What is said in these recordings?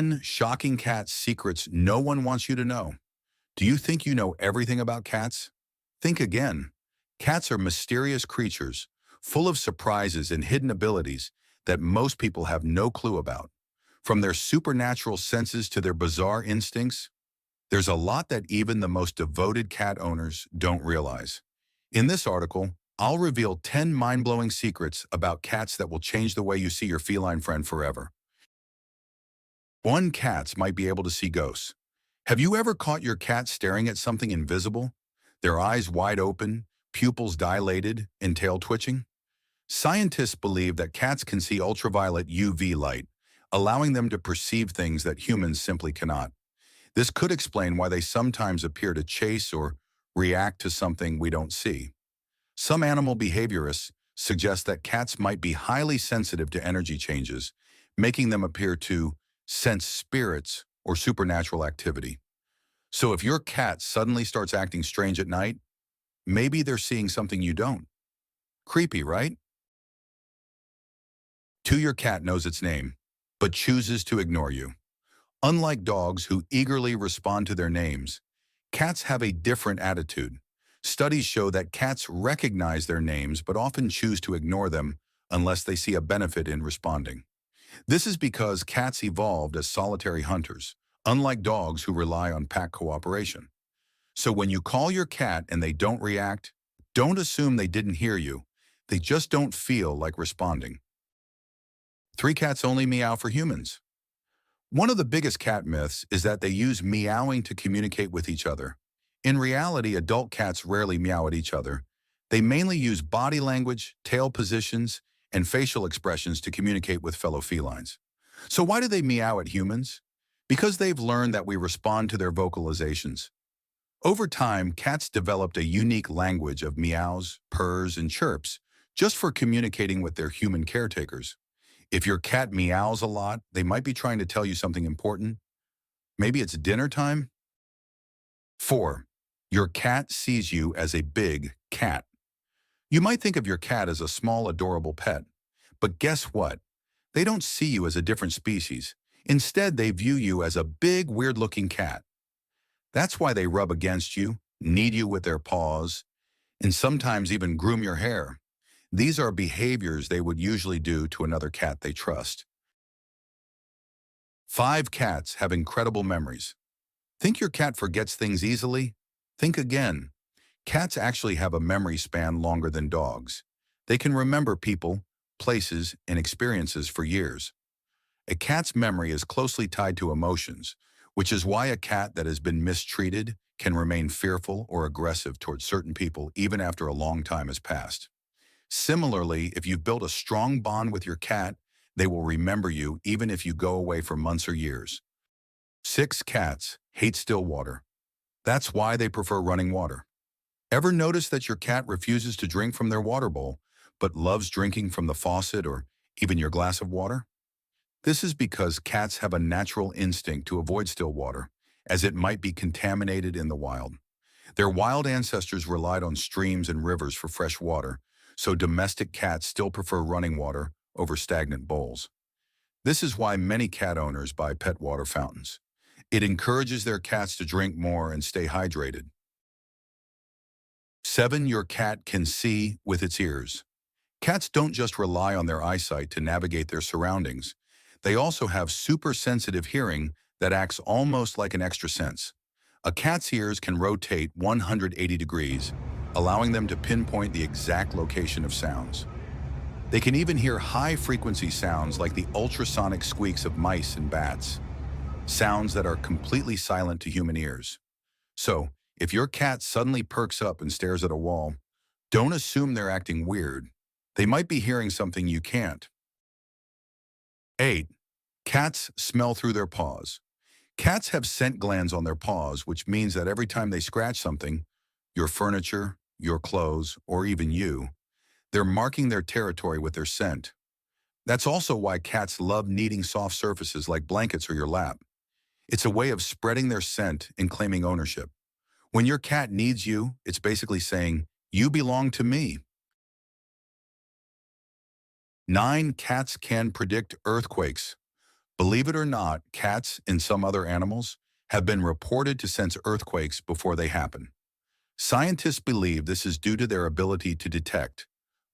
10 shocking cat secrets no one wants you to know. Do you think you know everything about cats? Think again. Cats are mysterious creatures, full of surprises and hidden abilities that most people have no clue about. From their supernatural senses to their bizarre instincts, there's a lot that even the most devoted cat owners don't realize. In this article, I'll reveal 10 mind-blowing secrets about cats that will change the way you see your feline friend forever. 1. Cats might be able to see ghosts. Have you ever caught your cat staring at something invisible? Their eyes wide open, pupils dilated, and tail twitching? Scientists believe that cats can see ultraviolet UV light, allowing them to perceive things that humans simply cannot. This could explain why they sometimes appear to chase or react to something we don't see. Some animal behaviorists suggest that cats might be highly sensitive to energy changes, making them appear to sense spirits or supernatural activity. So if your cat suddenly starts acting strange at night, maybe they're seeing something you don't. Creepy, right? 2. Your cat knows its name, but chooses to ignore you. Unlike dogs who eagerly respond to their names, cats have a different attitude. Studies show that cats recognize their names but often choose to ignore them unless they see a benefit in responding. This is because cats evolved as solitary hunters, unlike dogs who rely on pack cooperation. So when you call your cat and they don't react, don't assume they didn't hear you. They just don't feel like responding. 3. Cats only meow for humans. One of the biggest cat myths is that they use meowing to communicate with each other. In reality, adult cats rarely meow at each other. They mainly use body language, tail positions, and facial expressions to communicate with fellow felines. So why do they meow at humans? Because they've learned that we respond to their vocalizations. Over time, cats developed a unique language of meows, purrs, and chirps just for communicating with their human caretakers. If your cat meows a lot, they might be trying to tell you something important. Maybe it's dinner time. 4. Your cat sees you as a big cat. You might think of your cat as a small, adorable pet. But guess what? They don't see you as a different species. Instead, they view you as a big, weird-looking cat. That's why they rub against you, knead you with their paws, and sometimes even groom your hair. These are behaviors they would usually do to another cat they trust. 5. Cats have incredible memories. Think your cat forgets things easily? Think again. Cats actually have a memory span longer than dogs. They can remember people, places, and experiences for years. A cat's memory is closely tied to emotions, which is why a cat that has been mistreated can remain fearful or aggressive towards certain people even after a long time has passed. Similarly, if you've built a strong bond with your cat, they will remember you even if you go away for months or years. 6. Cats hate still water. That's why they prefer running water. Ever notice that your cat refuses to drink from their water bowl, but loves drinking from the faucet or even your glass of water? This is because cats have a natural instinct to avoid still water, as it might be contaminated in the wild. Their wild ancestors relied on streams and rivers for fresh water, so domestic cats still prefer running water over stagnant bowls. This is why many cat owners buy pet water fountains. It encourages their cats to drink more and stay hydrated. 7. Your cat can see with its ears. Cats don't just rely on their eyesight to navigate their surroundings. They also have super sensitive hearing that acts almost like an extra sense. A cat's ears can rotate 180 degrees, allowing them to pinpoint the exact location of sounds. They can even hear high-frequency sounds like the ultrasonic squeaks of mice and bats, sounds that are completely silent to human ears. So, if your cat suddenly perks up and stares at a wall, don't assume they're acting weird. They might be hearing something you can't. 8. Cats smell through their paws. Cats have scent glands on their paws, which means that every time they scratch something, your furniture, your clothes, or even you, they're marking their territory with their scent. That's also why cats love kneading soft surfaces like blankets or your lap. It's a way of spreading their scent and claiming ownership. When your cat needs you, it's basically saying, "You belong to me." 9. Cats can predict earthquakes. Believe it or not, cats and some other animals have been reported to sense earthquakes before they happen. Scientists believe this is due to their ability to detect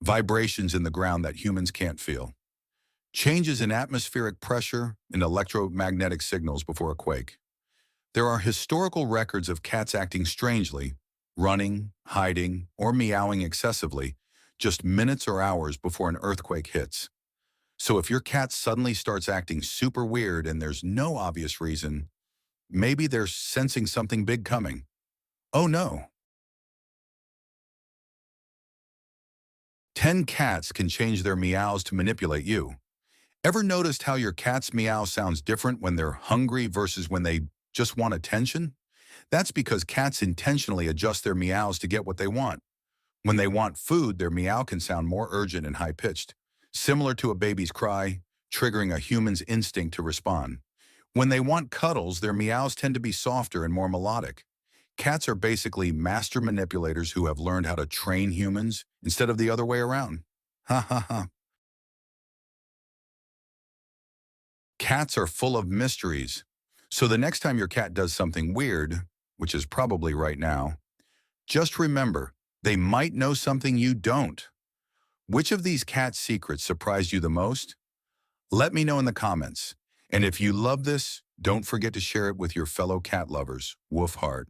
vibrations in the ground that humans can't feel, changes in atmospheric pressure and electromagnetic signals before a quake. There are historical records of cats acting strangely, running, hiding, or meowing excessively, just minutes or hours before an earthquake hits. So if your cat suddenly starts acting super weird and there's no obvious reason, maybe they're sensing something big coming. Oh no. 10 cats can change their meows to manipulate you. Ever noticed how your cat's meow sounds different when they're hungry versus when they just want attention? That's because cats intentionally adjust their meows to get what they want. When they want food, their meow can sound more urgent and high-pitched, similar to a baby's cry, triggering a human's instinct to respond. When they want cuddles, their meows tend to be softer and more melodic. Cats are basically master manipulators who have learned how to train humans instead of the other way around. Ha ha ha. Cats are full of mysteries. So the next time your cat does something weird, which is probably right now, just remember, they might know something you don't. Which of these cat secrets surprised you the most? Let me know in the comments. And if you love this, don't forget to share it with your fellow cat lovers. Woof heart.